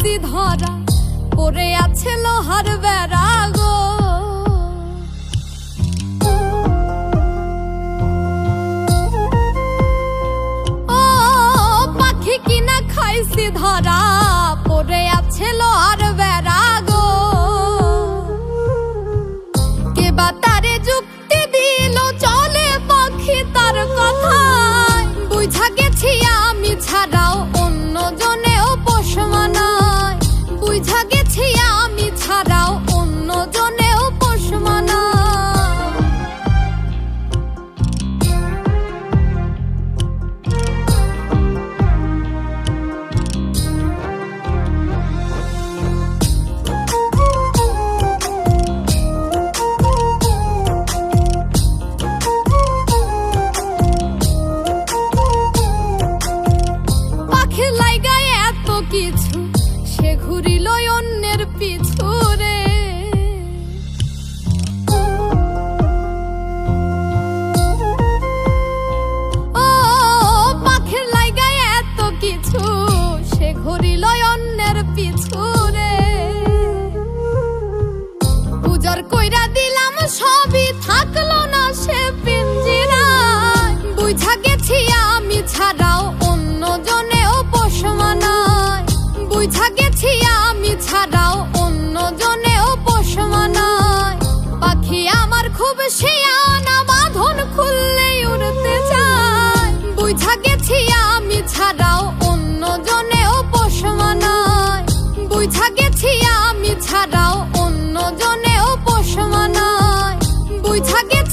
খাইছি ধরা, পড়ে আছে লোহার বেড়া গো। ও পাখি কিনা খাইছি ধরা, পড়ে আছে লোহার বেড়া গো। কে বা তারে যুক্তি দিল, চলে পাখি তার কথায়। বুঝা গেছি আমি ছাড়াও অন্য জনেও পোষ মানায়। বুঝা গেছি আমি ছাড়াও অন্য জনেও পোষ মানায়। কিছু সে ঘুরিল অন্যের পিছু রে। ও পাখির লাইগায় এত কিছু, সে ঘুরিল অন্যের পিছু রে। উজাড় কইরা দিলাম সবই, থাকলো না সে পিঞ্জিরায়। বুঝা গেছি আমি ছাড়াও অন্য জনেও পোষ মানায়। বুঝা গেছি আমি ছাড়াও অন্য জনেও পোষ মানায়। পাখি আমার খুব শিয়ানা, বাঁধন খুললেই উড়তে চায়। বুঝা গেছি আমি ছাড়াও অন্য জনেও পোষ মানায়। বুঝা গেছি আমি ছাড়াও অন্য জনেও পোষ মানায়। বুঝা গেছি